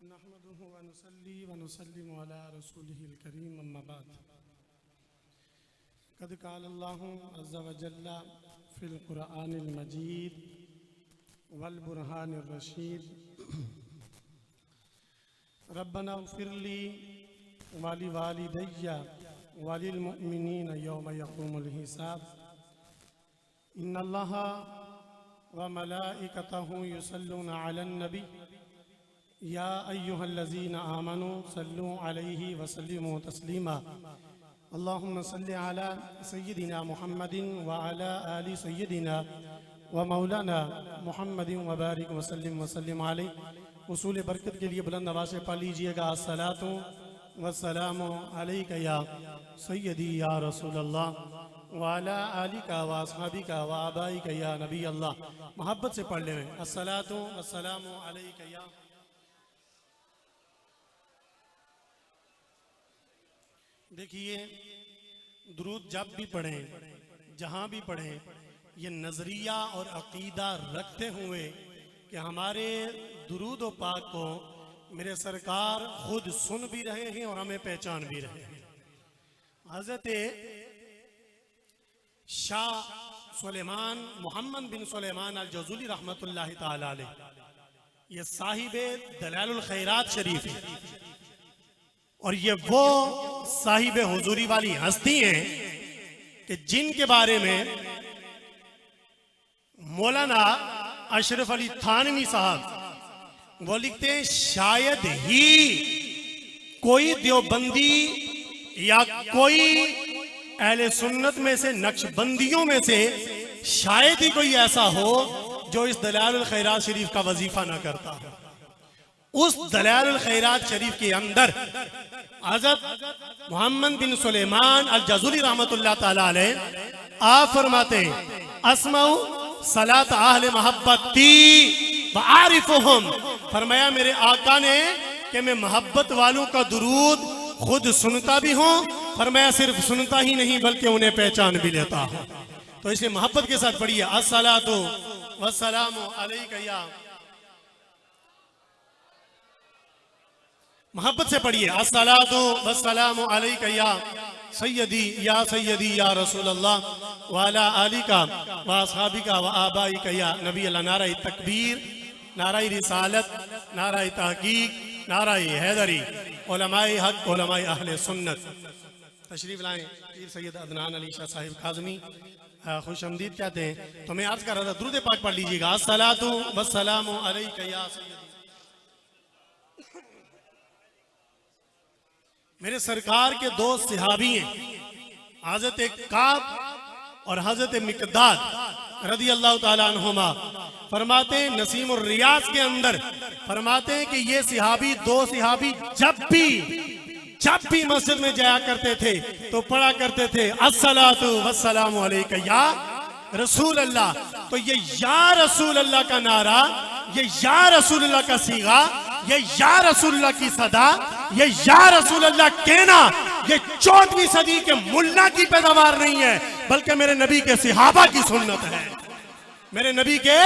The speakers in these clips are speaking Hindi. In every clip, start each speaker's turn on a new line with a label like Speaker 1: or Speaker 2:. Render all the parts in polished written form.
Speaker 1: नहमदुहु व नुसल्ली व नुसल्लिमु अला रसूलिहिल करीम अम्मा बाद क़द क़ाल अल्लाहु अज़्ज़ा व जल्ला फ़िल क़ुरआनिल मजीद वल बुरहानिर रशीद रब्बना इग़फ़िर ली व लिवालिदैया व लिल मुअमिनीना यौम यक़ूमुल हिसाब इन्नल्लाहा व मलाइकतहु युसल्लूना अलन नबी या अय्युहल्लज़ीना आमनू सल्लू अलैहि व सल्लिमू तस्लीमा अल्लाहुम्मा सल्लि अला सय्यिदिना मुहम्मदिन व अला आलि सय्यिदिना व मौलाना मुहम्मदिन व बारिक व सल्लिम अलैहि। उसूल बरकत के लिए बुलंद आवाज़ से पढ़ लीजिएगा। अस्सलातु वस्सलामु अलैका या सय्यदी या रसूलल्लाह व अला आलिका व अस्हाबिका व आबाइका या नबी अल्लाह। मोहब्बत से पढ़ लें। अस्सलातु वस्सलामु अलैका या। देखिए, दुरूद जब भी पढ़ें, जहाँ भी पढ़ें, ये नज़रिया और अक़ीदा रखते हुए कि हमारे दुरूद व पाक को मेरे सरकार खुद सुन भी रहे हैं और हमें पहचान भी रहे हैं। हज़रत शाह सुलेमान मोहम्मद बिन सुलेमान अल जज़ूली रहमतुल्लाहि ताला अलैह, ये साहिबे दलाइलुल खैरात शरीफ है और ये वो साहिब हुजूरी वाली हस्ती हैं कि जिनके बारे में मौलाना अशरफ अली थानवी साहब वो लिखते हैं, शायद ही कोई देवबंदी या कोई अहले सुन्नत में से, नक्शबंदियों में से शायद ही कोई ऐसा हो जो इस दलाइलुल खैरात शरीफ का वजीफा ना करता हो। उस दलाइलुल खैरात शरीफ के अंदर हज़रत मोहम्मद बिन सुलेमान अल जज़ूली रहमतुल्लाह ताला अलैह आप फरमाते हैं, अस्माउ सलात अहले मोहब्बती व आरिफुहुम। फरमाया मेरे आका ने कि मैं मोहब्बत वालों का दुरूद खुद सुनता भी हूँ, फरमाया सिर्फ सुनता ही नहीं बल्कि उन्हें पहचान भी लेता हूँ। तो इसलिए मोहब्बत के साथ पढ़िए, अस्सलातु वस्सलामु अलैका या। मोहब्बत से पढ़िए, अस्सलातु वस्सलामु अलैका या सय्यदी या रसूलल्लाह व अला आलिका व अस्हाबिका व आबाइका या नबी अल्लाह। नारा तकबीर, नारा रिसालत, नारा तहकीक, नारा हैदरी, उलमाए हक, उलमाए अहले सुन्नत। तशरीफ लाएं पीर सैयद अदनान अली शाह साहिब काज़मी खुशआमदीद कहते हैं। तो मैं अर्ज कर रहा था, दुरूद पाक पढ़ लीजिएगा। अस्सलातु वस्सलामु अलैका या सय्यदी। मेरे सरकार के दो सहाबी हैं, हज़रत काब और हज़रत मिक़दाद रज़ी अल्लाह ताला अन्हुमा। फरमाते हैं नसीमुर रियाज के अंदर फरमाते हैं कि ये सहाबी, दो सहाबी जब भी मस्जिद में जाया करते थे तो पढ़ा करते थे, अस्सलातु वस्सलामु अलैका या रसूल अल्लाह। तो ये या रसूल अल्लाह का नारा, ये या रसूल अल्लाह का सीगा, ये या रसूल अल्लाह की सदा, ये या रसूल अल्लाह कहना, ये 14वीं सदी के मुल्ला की पैदावार नहीं है बल्कि मेरे नबी के सहाबा की सुन्नत है, मेरे नबी के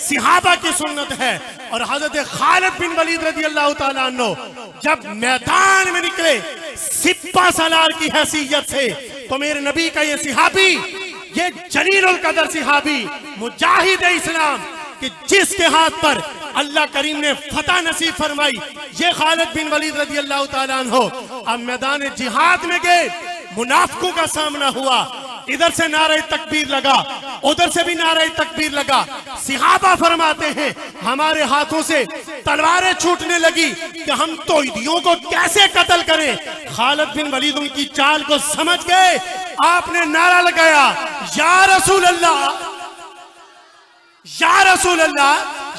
Speaker 1: सहाबा की सुन्नत है। और हजरत खालिद बिन वलीद रज़ी अल्लाह ताला अन्हु जब मैदान में निकले सिपा सालार की हैसियत से, तो मेरे नबी का ये सहाबी, ये जलीलुल कदर सहाबी, मुजाहिद इस्लाम, कि जिसके हाथ पर अल्लाह करीम ने फतह नसीब फरमाई, ये खालिद बिन वलीद रज़ी अल्लाह ताला अन्हु अब मैदान जिहाद में गए, मुनाफिकों का सामना हुआ, इधर से नारे तकबीर लगा, उधर से भी नारे तकबीर लगा। सहाबा फरमाते हैं हमारे हाथों से तलवारें छूटने लगी कि हम तौहीदियों को कैसे कत्ल करें। खालिद बिन वलीद उनकी चाल को समझ गए, आपने नारा लगाया, या रसूल अल्लाह, या रसूल अल्लाह,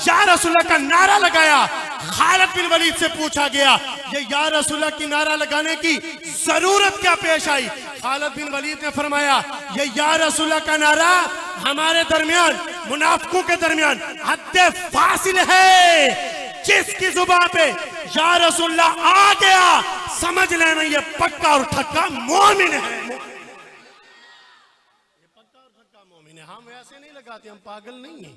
Speaker 1: या रसूल अल्लाह का नारा लगाया। खालिद बिन वलीद से पूछा गया, ये या रसूल अल्लाह की नारा लगाने की जरूरत क्या पेश आई? खालिद बिन वलीद ने फरमाया, ये या रसूल अल्लाह का नारा हमारे दरमियान, मुनाफिकों के दरमियान हद्दे फासिल है। जिसकी जुबान पे या रसूल अल्लाह आ गया, समझ लेना ये पक्का और ठक्का मोमिन है। ये पक्का और ठक्का मोमिन है। हम वैसे नहीं लगाते, हम पागल नहीं है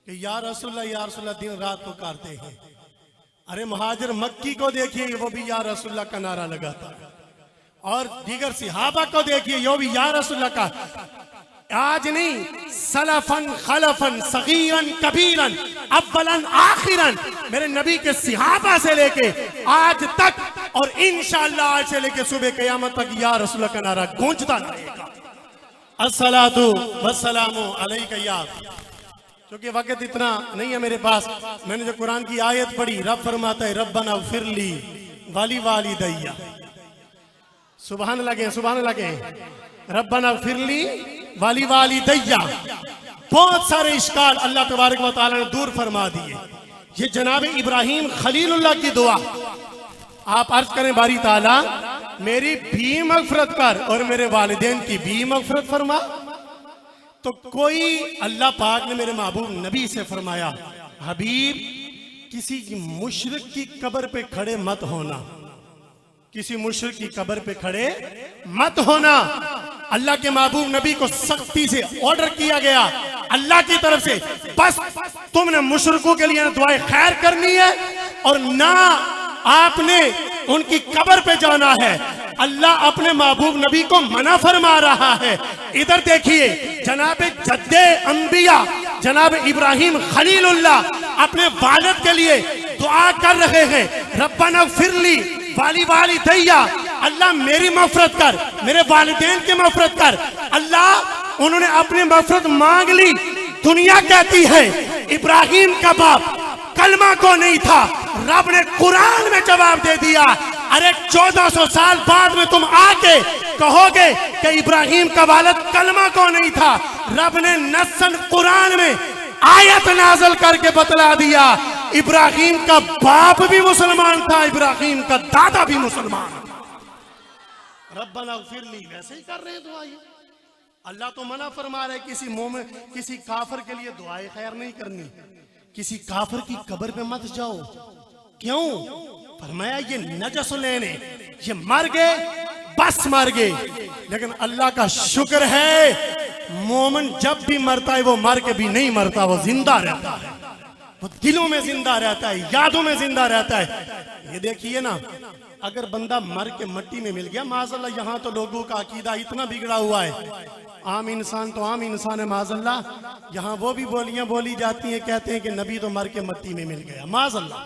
Speaker 1: कि या रसूलल्लाह दिन रात पुकारते हैं। अरे मुहाजिर मक्की को देखिए, वो भी या रसूलुल्लाह का नारा लगाता है, और दीगर सिहाबा को देखिए, यो भी या रसूलुल्लाह का। आज नहीं, सलफन खलफन सगीरन कबीरन अव्वलन आखिरन, मेरे नबी के सिहाबा से लेके आज तक और इंशाअल्लाह आज से लेके सुबह क़यामत तक या रसूलुल्लाह का नारा गूंजता रहेगा। अस्सलातु वस्सलामु अलैका या। क्योंकि वक्त इतना नहीं है मेरे पास, मैंने जो कुरान की आयत पढ़ी, रब फरमाता है रब्बना फिरली वाली वालिदैया। सुभान लगे, सुभान लगे। रब्बना फिरली वाली वालिदैया। बहुत सारे इश्काल अल्लाह तबारक व तआला ने दूर फरमा दिए। ये जनाब इब्राहिम खलीलुल्लाह की दुआ। आप अर्ज करें बारी ताला मेरी भी मगफरत कर और मेरे वालिदैन की भी मगफरत फरमा। तो कोई अल्लाह पाक ने मेरे महबूब नबी से फरमाया, हबीब किसी मुशरिक की कब्र पे खड़े मत होना, किसी मुशरिक की कब्र पे खड़े मत होना। अल्लाह के महबूब नबी को सख्ती से ऑर्डर किया गया अल्लाह की तरफ से, बस तुमने मुशरिकों के लिए दुआए खैर करनी है और ना आपने उनकी कब्र पे जाना है। अल्लाह अपने महबूब नबी को मना फरमा रहा है। इधर देखिए, जनाब जद्दे अंबिया जनाब इब्राहिम खलीलुल्लाह अपने वालिद के लिए दुआ कर रहे हैं, रब्बना फिरली वाली वालिदैया, अल्लाह मेरी मगफरत कर, मेरे वालिदैन की मगफरत कर। अल्लाह उन्होंने अपनी मगफरत मांग ली। दुनिया कहती है इब्राहिम का बाप कलमा को नहीं था, रब ने कुरान में जवाब दे दिया। अरे 1400 साल बाद में तुम आके कहोगे कि इब्राहिम का वालिद कलमा को नहीं था, रब ने नस्सन कुरान में आयत नाज़िल करके बतला दिया, इब्राहिम का बाप भी मुसलमान था, इब्राहिम का दादा भी मुसलमान था। रब्बना फिरली वैसे ही कर रहे हैं दुआ। अल्लाह तो मना फरमा रहे किसी मोमिन किसी काफिर के लिए दुआए खैर नहीं करनी, किसी काफिर की कब्र पे मत जाओ। क्यों? फरमाया ये नजस लेने, ये मर गए बस मर गए। लेकिन अल्लाह का शुक्र है मोमिन जब भी मरता है वो मर के भी नहीं मरता, वो जिंदा रहता है, वो दिलों में जिंदा रहता है, यादों में जिंदा रहता है। ये देखिए ना, अगर बंदा मर के मट्टी में मिल गया, माज़अल्लाह, यहाँ तो लोगों का अकीदा इतना बिगड़ा हुआ है, आम इंसान तो आम इंसान है माज़अल्लाह, यहाँ वो भी बोलियां बोली जाती हैं, कहते हैं कि नबी तो मर के मट्टी में मिल गया। माज़अल्लाह,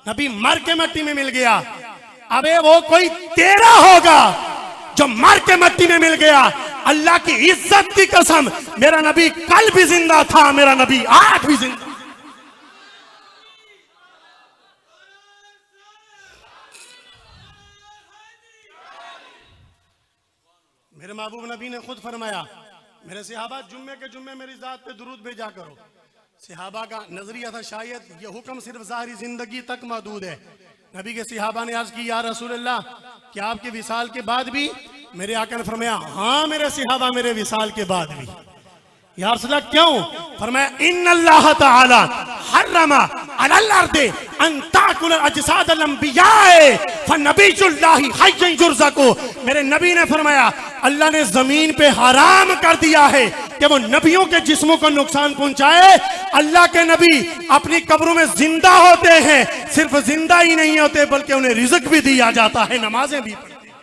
Speaker 1: नबी मर के मट्टी में मिल गया। अबे वो कोई तेरा होगा जो मर के मट्टी में मिल गया। अल्लाह की इज्जत की कसम, मेरा नबी कल भी जिंदा था, मेरा नबी आज भी जिंदा। मेरे महबूब नबी ने खुद फरमाया, मेरे सहाबा जुम्मे के जुम्मे मेरी जात पे दुरूद भेजा करो। सहाबा का नजरिया था शायद ये हुक्म सिर्फ ज़ाहिरी जिंदगी तक महदूद है। नबी के सहाबा ने अर्ज की, या रसूलल्लाह क्या आपके विसाल के बाद भी? मेरे आका ने फरमाया, हाँ मेरे सहाबा मेरे विसाल के बाद भी। या रसूलल्लाह क्यों? फरमाया, इन्नल्लाह तआला हर्रमा अलल अर्दि अन ताकुल अजसाद अंबिया फनबीयुल्लाहि हय्यन युरज़कु। मेरे नबी ने फरमाया, अल्लाह ने जमीन पे हराम कर दिया है कि वो नबियों के जिस्मों को नुकसान पहुंचाए। अल्लाह के नबी अपनी कब्रों में जिंदा होते हैं, सिर्फ जिंदा ही नहीं होते बल्कि उन्हें रिज़्क भी दिया जाता है, नमाजें भी पढ़ते हैं।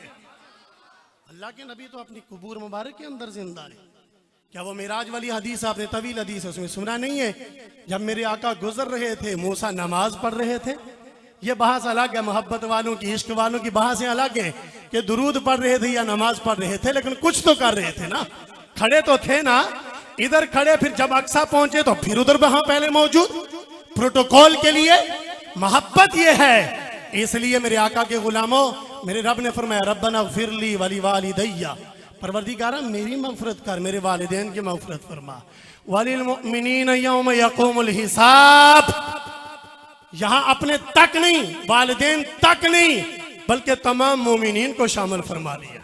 Speaker 1: अल्लाह के नबी तो अपनी कबूर मुबारक के अंदर जिंदा है। क्या वो मिराज वाली हदीस आपने तवील हदीस है उसमें सुना नहीं है? जब मेरे आका गुजर रहे थे, मूसा नमाज पढ़ रहे थे। ये बहस अलग है, मोहब्बत वालों की, इश्क वालों की बहसें अलग हैं कि दुरूद पढ़ रहे थे या नमाज पढ़ रहे थे, लेकिन कुछ तो कर रहे थे ना, खड़े तो थे ना। इधर खड़े, फिर जब अक्सा पहुंचे तो फिर उधर वहां पहले मौजूद। प्रोटोकॉल के लिए मोहब्बत ये है। इसलिए मेरे आका के गुलामों, मेरे रब ने फरमाया, रब्बना फिरली वली वालिदैया, परवरदिगारा मेरी मगफरत कर, मेरे वालिदैन की मगफरत फरमा। वलिल मुमिनीन यौम यक़ूमुल हिसाब, यहां अपने तक नहीं, वालिदैन तक नहीं, बल्कि तमाम मोमिनीन को शामिल फरमा लिया।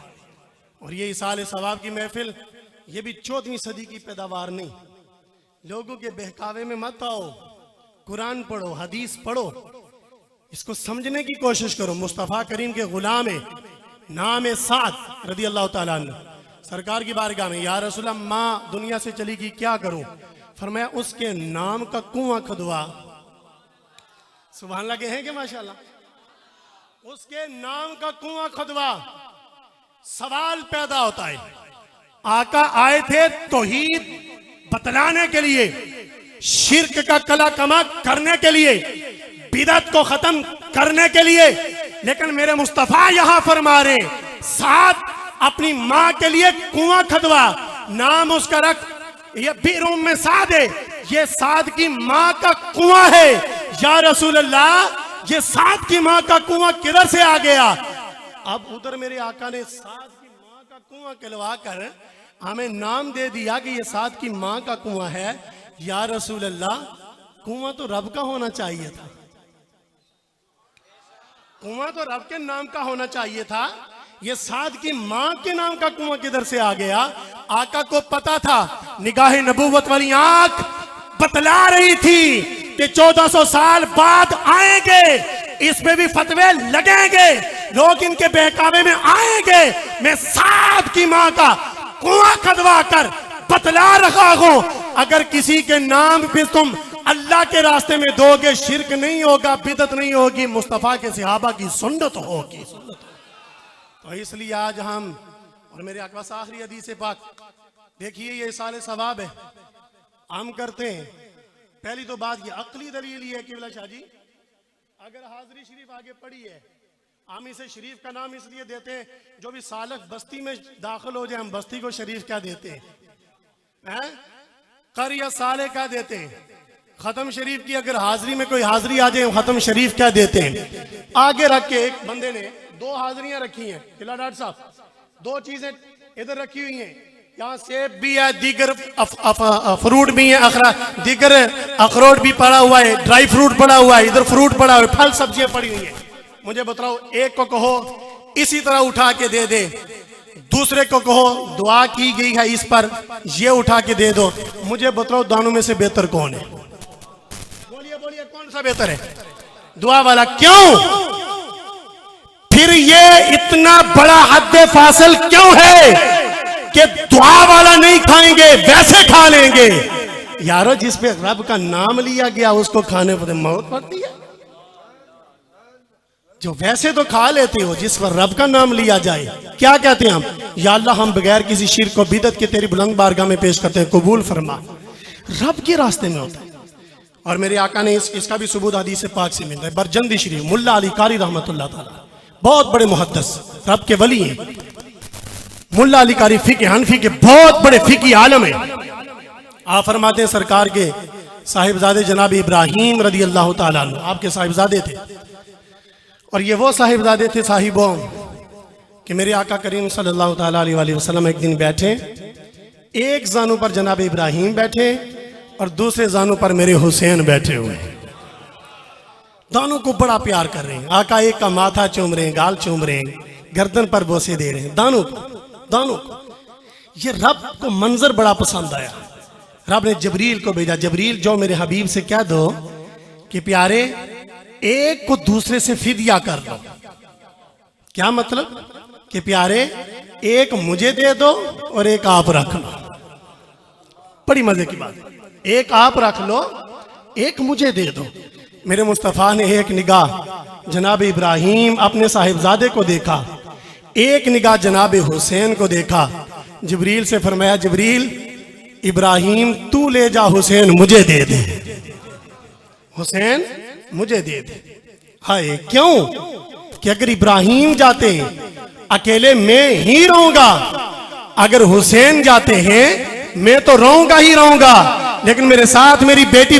Speaker 1: और ये इसाले सवाब की महफिल, ये भी 14वीं सदी की पैदावार नहीं। लोगों के बहकावे में मत आओ, कुरान पढ़ो, हदीस पढ़ो, इसको समझने की कोशिश करो। मुस्तफ़ा करीम के गुलाम है, नाम है साद रदी अल्लाह ताला अन्हु, सरकार की बारगाह में, या रसूलल्लाह माँ दुनिया से चली गई क्या करूं? फरमाया, उसके नाम का कुआं खुदवा। सुभान लगे हैं कि माशाल्लाह। उसके नाम का कुआं खुदवा। सवाल पैदा होता है, आका आए थे तौहीद बतलाने के लिए, शिर्क का कला कमा करने के लिए, बिदअत को खत्म करने के लिए, लेकिन मेरे मुस्तफा यहां फरमा रहे साथ अपनी मां के लिए कुआं खदवा। नाम उसका रख, ये बीरूम में साद है, ये साद की मां का कुआं है। या रसूल अल्लाह, ये साद की मां का कुआं किधर से आ गया? अब उधर मेरे आका ने साद की मां का कुआं कहलवा कर हमें नाम दे दिया कि ये साद की मां का कुआं है। या रसूल अल्लाह, कुआं तो रब का होना चाहिए था, कुआं तो रब के नाम का होना चाहिए था। ये साद की मां के नाम का कुआं किधर से आ गया? आका को पता था, निगाह नबूवत वाली आंख बतला रही थी कि 1400 साल बाद आएंगे, इसमें भी फतवे लगेंगे, लोग इनके बहकावे में आएंगे। मैं साद की मां का कुआं खदवा कर बतला रखा हूं, अगर किसी के नाम पे तुम अल्लाह के रास्ते में दोगे, शिरक नहीं होगा, बिदअत नहीं होगी, मुस्तफा के सहाबा की सुन्नत होगी। तो इसलिए आज हम और मेरे आका आखिरी हदीस पाक देखिए, ये साले सवाब है हम करते हैं। पहली तो बात ये अकली दलील ये है कि शाह जी, अगर हाजरी शरीफ आगे पड़ी है, हम इसे शरीफ का नाम इसलिए देते हैं, जो भी सालक बस्ती में दाखिल हो जाए हम बस्ती को शरीफ क्या देते हैं? कर या साले क्या देते हैं? खत्म शरीफ की अगर हाजरी में कोई हाजरी आ जाए खत्म शरीफ क्या देते हैं? आगे रख के एक बंदे ने 2 हाजरियां रखी हैं, किला डॉक्टर साहब, 2 चीजें इधर रखी हुई हैं, यहाँ सेब भी है, दीगर फ्रूट भी है, दीगर अखरोट भी पड़ा हुआ है, ड्राई फ्रूट पड़ा हुआ है, इधर फ्रूट पड़ा हुआ है, फल सब्जियां पड़ी हुई हैं। मुझे बताओ, एक को कहो इसी तरह उठा के दे दे, दूसरे को कहो दुआ की गई है इस पर, ये उठा के दे दो। मुझे बताओ दोनों में से बेहतर कौन है? बोलिए बोलिए, कौन सा बेहतर है? दुआ वाला। क्यों? फिर ये इतना बड़ा हद फासिल क्यों है कि दुआ वाला नहीं खाएंगे, वैसे खा लेंगे? यारो, जिस पे रब का नाम लिया गया उसको खाने पर मौत पड़ती है। जो वैसे तो खा लेते हो, जिस पर रब का नाम लिया जाए, क्या कहते हैं हम? या अल्लाह, हम बगैर किसी शिर्क और बिदअत के तेरी बुलंद बारगाह में पेश करते हैं, कबूल फरमा। रब के रास्ते में होता है। और मेरे आका ने इसका भी सबूत हदीस पाक से मिल रहा है। बरजंदी शरीफ, मुल्ला अली कारी रहमतुल्लाह ताला, बहुत बड़े मुहद्दिस, रब के वली हैं। मुल्ला अली कारी फिक़ह हनफी के बहुत बड़े फिक़ी आलम हैं। आप फरमाते हैं सरकार के साहिबजादे जनाब इब्राहिम रदी अल्लाह ताला अन्हु आपके साहिबजादे थे, और ये वो साहिबजादे थे साहिबों कि मेरे आका करीम सल्लल्लाहु ताला अलैहि वसल्लम एक दिन बैठे, एक जानू पर जनाब इब्राहिम बैठे और दूसरे जानू पर मेरे हुसैन बैठे हुए, दोनों को बड़ा प्यार कर रहे हैं। आका एक का माथा चूम रहे हैं, गाल चूम रहे हैं, गर्दन पर बोसे दे रहे हैं, दोनों को। ये रब को मंजर बड़ा पसंद आया। रब ने जबरील को भेजा, जबरील जो मेरे हबीब से कह दो कि प्यारे एक को दूसरे से फिदिया कर लो। क्या मतलब? कि प्यारे एक मुझे दे दो और एक आप रख लो। बड़ी मजे की बात, एक आप रख लो, एक मुझे दे दो। मेरे मुस्तफ़ा ने एक निगाह जनाब इब्राहिम अपने साहिबजादे को देखा, एक निगाह जनाब हुसैन को देखा। जिब्रील से फरमाया, जिब्रील इब्राहिम तू ले जा, हुसैन मुझे दे दे, हुसैन मुझे दे दे। हाय, क्यों? कि अगर इब्राहिम जाते अकेले मैं ही रहूंगा, अगर हुसैन जाते हैं मैं तो रहूंगा ही रहूंगा, लेकिन मेरे साथ मेरी बेटी